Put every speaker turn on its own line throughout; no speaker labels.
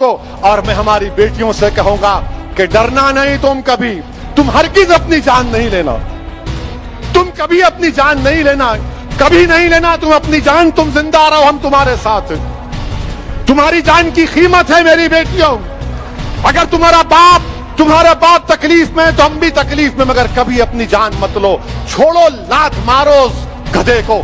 को। और मैं हमारी बेटियों से कहूंगा कि डरना नहीं तुम हरगिज अपनी जान नहीं लेना, तुम कभी अपनी जान नहीं लेना, कभी नहीं लेना तुम अपनी जान। तुम जिंदा रहो, हम तुम्हारे साथ हैं। तुम्हारी जान की कीमत है मेरी बेटियों। अगर तुम्हारा बाप तकलीफ में तो हम भी तकलीफ में, मगर कभी अपनी जान मत लो। छोड़ो, लात मारो उस गधे को,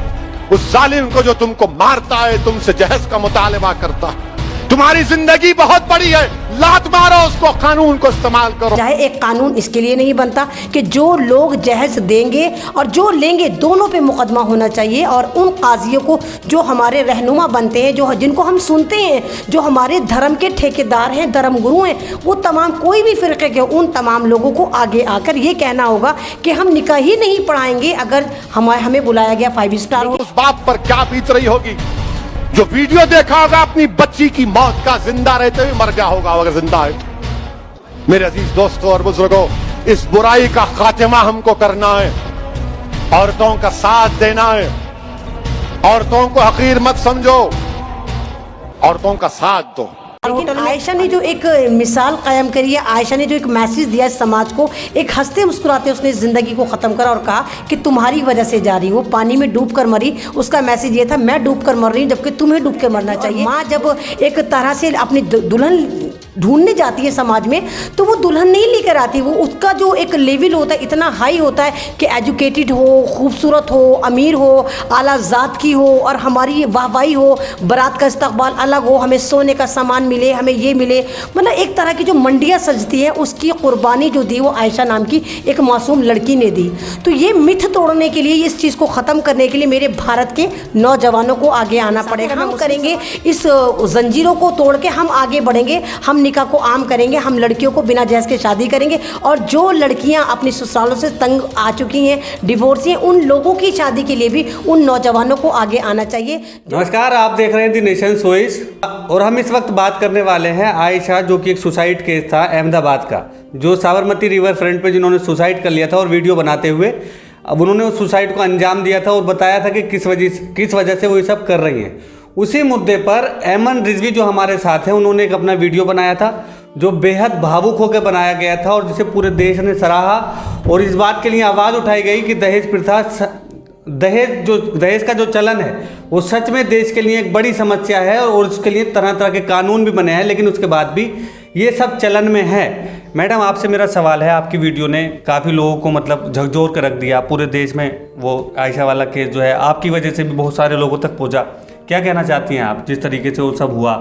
उस जालिम को जो तुमको मारता है, तुमसे जहज का मुतालबा करता है। तुम्हारी जिंदगी बहुत बड़ी है, लात मारो उसको, कानून को इस्तेमाल करो।
चाहे एक कानून इसके लिए नहीं बनता कि जो लोग जहेज देंगे और जो लेंगे दोनों पे मुकदमा होना चाहिए। और उन काजियों को जो हमारे रहनुमा बनते हैं, जो जिनको हम सुनते हैं, जो हमारे धर्म के ठेकेदार हैं, धर्म गुरु हैं, वो तमाम कोई भी फ़िरक़े के, उन तमाम लोगों को आगे आकर ये कहना होगा कि हम निकाह ही नहीं पढ़ाएंगे अगर हमें बुलाया गया 5 स्टार।
उस बाप पर क्या बीत रही होगी जो वीडियो देखा होगा अपनी बच्ची की मौत का, जिंदा रहते हुए मर गया होगा अगर जिंदा है तो। मेरे अजीज दोस्तों और बुजुर्गों, इस बुराई का खात्मा हमको करना है, औरतों का साथ देना है। औरतों को हकीर मत समझो, औरतों का साथ दो।
लेकिन आयशा ने जो एक मिसाल कायम करी है, आयशा ने जो एक मैसेज दिया समाज को, एक हंसते मुस्कुराते उसने ज़िंदगी को ख़त्म करा और कहा कि तुम्हारी वजह से जा रही, वो पानी में डूब कर मरी। उसका मैसेज ये था, मैं डूब कर मर रही हूँ जबकि तुम्हें डूब के मरना चाहिए। माँ जब एक तरह से अपनी दुल्हन ढूंढने जाती है समाज में, तो वो दुल्हन नहीं लेकर आती, वो उसका जो एक लेवल होता है इतना हाई होता है कि एजुकेटेड हो, खूबसूरत हो, अमीर हो, आला ज़ात की हो और हमारी वाहवाही हो, बारात का इस्तकबाल अलग हो, हमें सोने का सामान मिले, हमें ये मिले। मतलब एक तरह की जो मंडियाँ सजती हैं, उसकी कुर्बानी जो दी वो आयशा नाम की एक मासूम लड़की ने दी। तो ये मिथ तोड़ने के लिए, इस चीज़ को ख़त्म करने के लिए मेरे भारत के नौजवानों को आगे आना पड़ेगा। हम करेंगे इस जंजीरों को तोड़ के हम आगे बढ़ेंगे, हम निकाह को आम करेंगे, हम लड़कियों को बिना जहेज के शादी करेंगे। और जो लड़कियां अपनी ससुरालों से तंग आ चुकी हैं, डिवोर्स हैं, उन लोगों की शादी के लिए भी उन नौजवानों को आगे आना चाहिए।
नमस्कार, आप देख रहे हैं दी नेशन वॉइस और हम इस वक्त बात करने वाले हैं आयशा, जो कि एक सुसाइड केस था अहमदाबाद का, जो साबरमती रिवर फ्रंट पे जिन्होंने सुसाइड कर लिया था और वीडियो बनाते हुए अब उन्होंने उस सुसाइड को अंजाम दिया था और बताया था कि किस वजह से वो ये सब कर रही हैं। उसी मुद्दे पर ऐमन रिजवी जो हमारे साथ हैं, उन्होंने एक अपना वीडियो बनाया था जो बेहद भावुक होकर बनाया गया था और जिसे पूरे देश ने सराहा। और इस बात के लिए आवाज़ उठाई गई कि दहेज प्रथा, दहेज का जो चलन है वो सच में देश के लिए एक बड़ी समस्या है और उसके लिए तरह तरह के कानून भी बने हैं, लेकिन उसके बाद भी ये सब चलन में है। मैडम, आपसे मेरा सवाल है, आपकी वीडियो ने काफ़ी लोगों को मतलब झकझोर कर रख दिया पूरे देश में। वो आयशा वाला केस जो है आपकी वजह से भी बहुत सारे लोगों तक पहुँचा। क्या कहना चाहती हैं आप जिस तरीके से वो सब हुआ?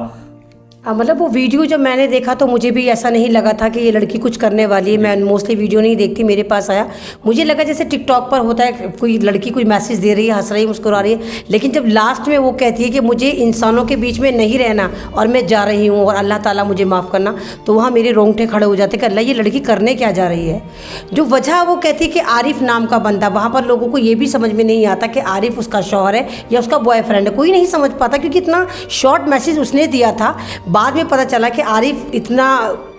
मतलब वो वीडियो जब मैंने देखा तो मुझे भी ऐसा नहीं लगा था कि ये लड़की कुछ करने वाली है। मैं मोस्टली वीडियो नहीं देखती, मेरे पास आया, मुझे लगा जैसे टिकटॉक पर होता है, कोई लड़की कोई मैसेज दे रही है, हंस रही है, मुस्कुरा रही है। लेकिन जब लास्ट में वो कहती है कि मुझे इंसानों के बीच में नहीं रहना और मैं जा रही हूँ और अल्लाह ताला मुझे माफ़ करना, तो वहाँ मेरे रोंगटे खड़े हो जाते कि अल्लाह, ये लड़की करने क्या जा रही है। जो वजह वो कहती है कि आरिफ नाम का बंदा, वहाँ पर लोगों को ये भी समझ में नहीं आता कि आरिफ उसका शौहर है या उसका बॉयफ्रेंड है, कोई नहीं समझ पाता क्योंकि इतना शॉर्ट मैसेज उसने दिया था। बाद में पता चला कि आरिफ इतना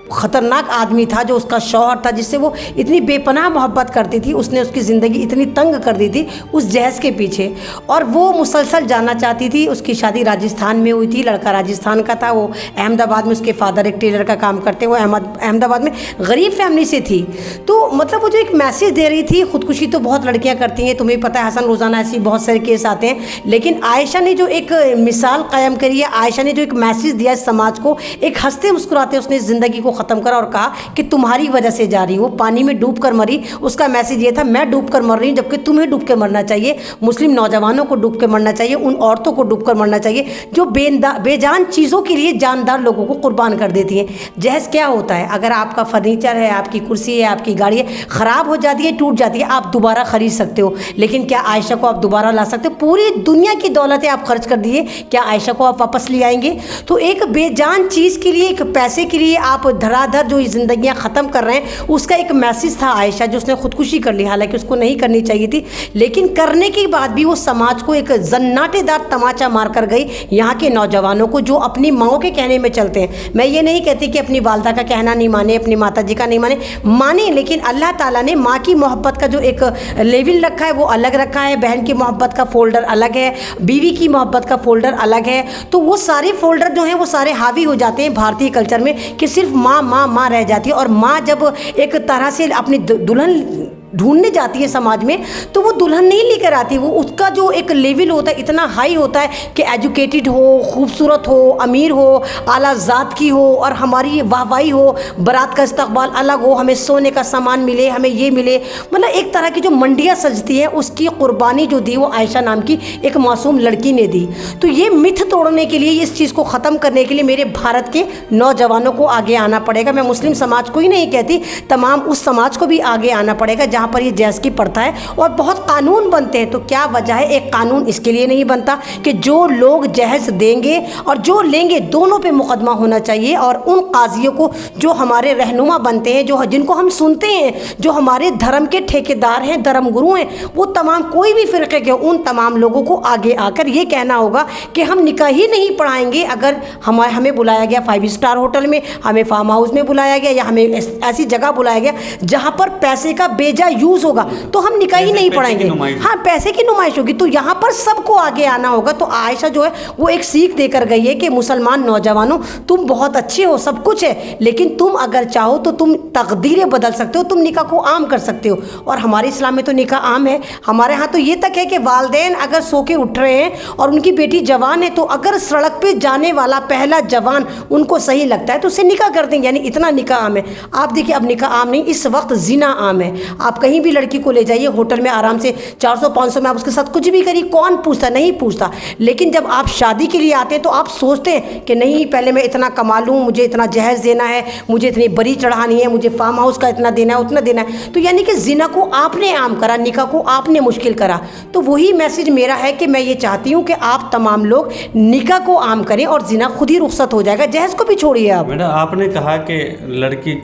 ख़तरनाक आदमी था, जो उसका शौहर था, जिससे वो इतनी बेपनाह मोहब्बत करती थी। उसने उसकी ज़िंदगी इतनी तंग कर दी थी उस जहेज़ के पीछे, और वो मुसलसल जाना चाहती थी। उसकी शादी राजस्थान में हुई थी, लड़का राजस्थान का था, वो अहमदाबाद में, उसके फादर एक टेलर का काम करते, वो अहमदाबाद में गरीब फैमिली से थी। तो मतलब वो जो एक मैसेज दे रही थी, ख़ुदकुशी तो बहुत लड़कियाँ करती हैं, तुम्हें पता है, हसन रोज़ाना ऐसी बहुत सारे केस आते हैं। लेकिन आयशा ने जो एक मिसाल कायम करी है, आयशा ने जो एक मैसेज दिया समाज को, एक हंसते मुस्कुराते उसने ज़िंदगी को ख़त्म करा और कहा कि तुम्हारी वजह से जा रही, वो पानी में डूब कर मरी। उसका मैसेज ये था, मैं डूब कर मर रही हूँ जबकि तुम्हें डूब के मरना चाहिए। मुस्लिम नौजवानों को डूब के मरना चाहिए, उन औरतों को डूब कर मरना चाहिए जो बेजान चीज़ों के लिए जानदार लोगों को कुर्बान कर देती हैं। जहेज क्या होता है? अगर आपका फर्नीचर है, आपकी कुर्सी है, आपकी गाड़ी है, ख़राब हो जाती है, टूट जाती है, आप दोबारा ख़रीद सकते हो। लेकिन क्या आयशा को आप दोबारा ला सकते हो? पूरी दुनिया की दौलतें आप खर्च कर दिए, क्या आयशा को आप वापस ले आएंगे? तो एक बेजान चीज़ के लिए, एक पैसे के लिए आप धड़ाधड़ जो ज़िंदगियाँ ख़त्म कर रहे हैं, उसका एक मैसेज था आयशा, जो उसने खुदकुशी कर ली, हालांकि उसको नहीं करनी चाहिए थी, लेकिन करने के बाद भी वो समाज को एक जन्नाटेदार तमाचा मार कर गई यहाँ के नौजवानों को, जो अपनी माँओं के कहने में चलते हैं। मैं ये नहीं कहती कि अपनी वालदा का कहना नहीं माने, अपनी माता जी का नहीं माने, लेकिन अल्लाह ताला ने माँ की मोहब्बत का जो एक लेवल रखा है वो अलग रखा है, बहन की मोहब्बत का फोल्डर अलग है, बीवी की मोहब्बत का फोल्डर अलग है। तो वो सारे फोल्डर जो हैं वो सारे हावी हो जाते हैं भारतीय कल्चर में कि सिर्फ माँ माँ माँ रह जाती है। और माँ जब एक तरह से अपनी दुल्हन ढूंढने जाती है समाज में, तो वो दुल्हन नहीं लेकर आती, वो उसका जो एक लेवल होता है इतना हाई होता है कि एजुकेटेड हो, खूबसूरत हो, अमीर हो, आला ज़ात की हो, और हमारी वाहवाही हो, बारात का इस्तकबाल अलग हो, हमें सोने का सामान मिले, हमें ये मिले, मतलब एक तरह की जो मंडियाँ सजती हैं उसकी कुर्बानी जो दी वो आयशा नाम की एक मासूम लड़की ने दी। तो ये मिथ तोड़ने के लिए, इस चीज़ को ख़त्म करने के लिए मेरे भारत के नौजवानों को आगे आना पड़ेगा। मैं मुस्लिम समाज को ही नहीं कहती, तमाम उस समाज को भी आगे आना पड़ेगा जहाँ पर ये जहेज की प्रथा है। और बहुत कानून बनते हैं, तो क्या वजह है एक कानून इसके लिए नहीं बनता कि जो लोग जहेज देंगे और जो लेंगे दोनों पे मुकदमा होना चाहिए। और उन काजियों को जो हमारे रहनुमा बनते हैं, जो जिनको हम सुनते हैं, जो हमारे धर्म के ठेकेदार हैं, धर्म गुरु हैं, वो तमाम कोई भी फ़िरक़े के, उन तमाम लोगों को आगे आकर ये कहना होगा कि हम निकाह ही नहीं पढ़ाएंगे। अगर हमें बुलाया गया 5 स्टार होटल में, हमें फार्म हाउस में बुलाया गया, या हमें ऐसी जगह बुलाया गया जहाँ पर पैसे का बेजा यूज़ होगा, तो हम निकाह ही नहीं पढ़ाएंगे। हाँ, पैसे की नुमाइश होगी, तो यहाँ पर सबको आगे आना होगा। तो आयशा जो है वो एक सीख देकर गई है कि मुसलमान नौजवानों, तुम बहुत अच्छे हो, सब कुछ है, लेकिन तुम अगर चाहो तो तुम तकदीरें बदल सकते हो, तुम निकाह को आम कर सकते हो। और हमारे इस्लाम में तो निकाह आम है। हमारे यहाँ तो ये तक है कि वालिदैन अगर सो के उठ रहे हैं और उनकी बेटी जवान है, तो अगर सड़क पे जाने वाला पहला जवान उनको सही लगता है तो उससे निकाह कर देंगे, यानी इतना निकाह आम है। आप देखिए, अब निकाह आम नहीं, इस वक्त जिना आम है। आप कहीं भी लड़की को ले जाइए होटल में, आराम से 400-500 में आप उसके साथ कुछ भी करिए, कौन पूछता? नहीं पूछता। लेकिन जब आप शादी के लिए आते हैं तो आप सोचते हैं कि नहीं, पहले मैं इतना कमा लूँ, मुझे इतना जहेज देना है, मुझे इतनी बरी चढ़ानी है, मुझे फार्म हाउस का इतना देना है, उतना देना है। तो यानी कि जिना को आपने आम करा, निकाह को आपने मुश्किल करा। तो वही मैसेज मेरा है कि मैं ये चाहती हूँ कि आप तमाम लोग निकाह को आम करें और जिना खुद ही रुखसत हो जाएगा। जहेज को भी छोड़िए आप।
मैडम, आपने कहा कि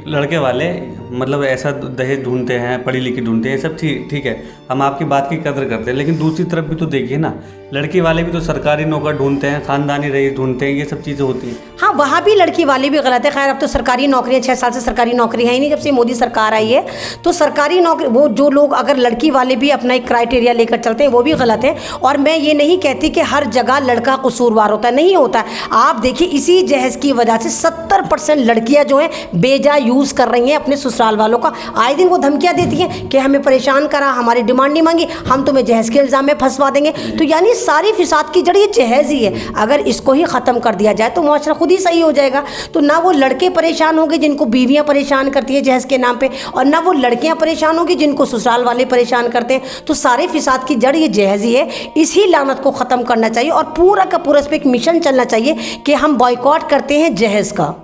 लड़के वाले मतलब ऐसा दहेज ढूंढते हैं, पढ़ी लिखी ढूंढते हैं, सब ठीक है, हम आपकी बात की कदर करते हैं, लेकिन दूसरी तरफ भी तो देखिए ना, लड़की वाले भी तो सरकारी नौकर ढूंढते हैं, खानदानी रईस ढूंढते हैं, ये सब चीज़ें होती हैं।
हाँ, वहाँ भी लड़की वाले भी गलत है। खैर, अब तो सरकारी नौकरियाँ 6 साल से सरकारी नौकरी है ही नहीं, जब से मोदी सरकार आई है। तो सरकारी नौकरी, वो जो लोग अगर लड़की वाले भी अपना एक क्राइटेरिया लेकर चलते हैं, वो भी गलत है। और मैं ये नहीं कहती कि हर जगह लड़का कसूरवार होता है, नहीं होता है। आप देखिए, इसी जहेज की वजह से 70% लड़कियाँ जो हैं बेजा यूज़ कर रही हैं अपने ससुराल वालों का। आए दिन वो धमकियाँ देती हैं कि हमें परेशान करा, हमारी डिमांड नहीं मांगी, हम तुम्हें जहेज के इल्ज़ाम में फंसवा देंगे। तो यानी सारी फिसाद की जड़ ये जहेज ही है। अगर इसको ही ख़त्म कर दिया जाए तो मुआशरा खुद ही सही हो जाएगा। तो ना वो लड़के परेशान होंगे जिनको बीवियां परेशान करती है जहेज के नाम पे, और ना वो लड़कियां परेशान होंगी जिनको ससुराल वाले परेशान करते हैं। तो सारे फिसाद की जड़ ये जहेज ही है। इसी लानत को ख़त्म करना चाहिए और पूरा का पूरा इस पर एक मिशन चलना चाहिए कि हम बॉयकॉट करते हैं जहेज का।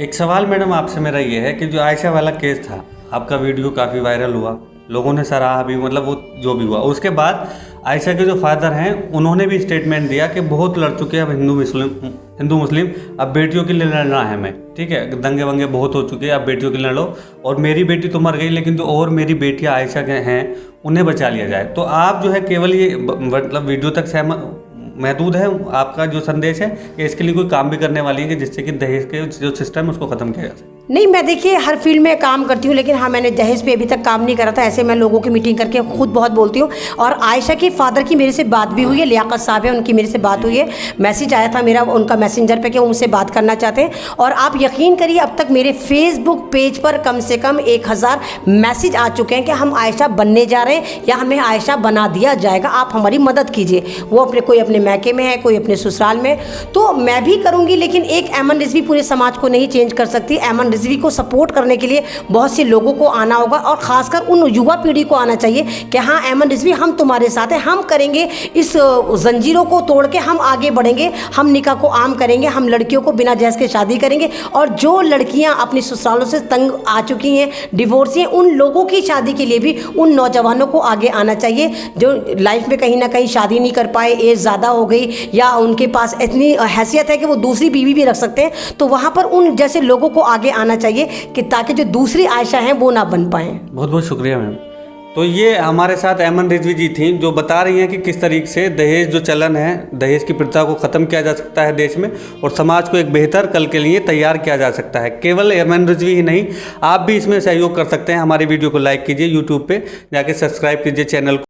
एक सवाल मैडम आपसे मेरा ये है कि जो आयशा वाला केस था, आपका वीडियो काफ़ी वायरल हुआ, लोगों ने सराहा भी, मतलब वो जो भी हुआ, उसके बाद आयशा के जो फादर हैं उन्होंने भी स्टेटमेंट दिया कि बहुत लड़ चुके हैं अब हिंदू मुस्लिम, अब बेटियों के लिए लड़ना है हमें, ठीक है, दंगे वंगे बहुत हो चुके हैं, अब बेटियों के लिए लड़ो, और मेरी बेटी तो मर गई लेकिन जो और मेरी बेटियां आयशा के हैं उन्हें बचा लिया जाए। तो आप जो है केवल ये मतलब वीडियो तक महदूद है आपका जो संदेश है, कि इसके लिए कोई काम भी करने वाली है कि जिससे कि दहेज के जो सिस्टम है उसको ख़त्म किया जा सके?
नहीं, मैं देखिए हर फील्ड में काम करती हूँ, लेकिन हाँ, मैंने दहेज पे अभी तक काम नहीं करा था। ऐसे मैं लोगों की मीटिंग करके खुद बहुत बोलती हूँ। और आयशा के फादर की मेरे से बात भी हुई है, लियाकत साहब है, उनकी मेरे से बात हुई है। मैसेज आया था मेरा उनका मैसेंजर पे कि वो मुझसे बात करना चाहते हैं। और आप यकीन करिए, अब तक मेरे फेसबुक पेज पर कम से कम 1000 मैसेज आ चुके हैं कि हम आयशा बनने जा रहे हैं या हमें आयशा बना दिया जाएगा, आप हमारी मदद कीजिए। वो कोई अपने मैके में है, कोई अपने ससुराल में। तो मैं भी करूँगी, लेकिन एक ऐमन रिजवी पूरे समाज को नहीं चेंज कर सकती। ऐमन रिजवी को सपोर्ट करने के लिए बहुत से लोगों को आना होगा, और ख़ासकर उन युवा पीढ़ी को आना चाहिए कि हाँ ऐमन रिजवी, हम तुम्हारे साथ हैं, हम करेंगे, इस जंजीरों को तोड़ के हम आगे बढ़ेंगे, हम निकाह को आम करेंगे, हम लड़कियों को बिना जहेज के शादी करेंगे। और जो लड़कियां अपनी ससुरालों से तंग आ चुकी हैं, डिवोर्स हैं, उन लोगों की शादी के लिए भी उन नौजवानों को आगे आना चाहिए जो लाइफ में कहीं ना कहीं शादी नहीं कर पाए, एज ज़्यादा हो गई, या उनके पास इतनी हैसियत है कि वो दूसरी बीवी भी रख सकते हैं। तो वहाँ पर उन जैसे लोगों को आगे आना बनाना चाहिए कि ताकि जो दूसरी आयशा हैं वो ना बन पाएँ।
बहुत बहुत शुक्रिया मैम। तो ये हमारे साथ ऐमन रिजवी जी थी जो बता रही हैं कि किस तरीके से दहेज जो चलन है, दहेज की प्रथा को ख़त्म किया जा सकता है देश में और समाज को एक बेहतर कल के लिए तैयार किया जा सकता है। केवल ऐमन रिजवी ही नहीं, आप भी इसमें सहयोग कर सकते हैं। हमारी वीडियो को लाइक कीजिए, यूट्यूब पे जाके सब्सक्राइब कीजिए चैनल को।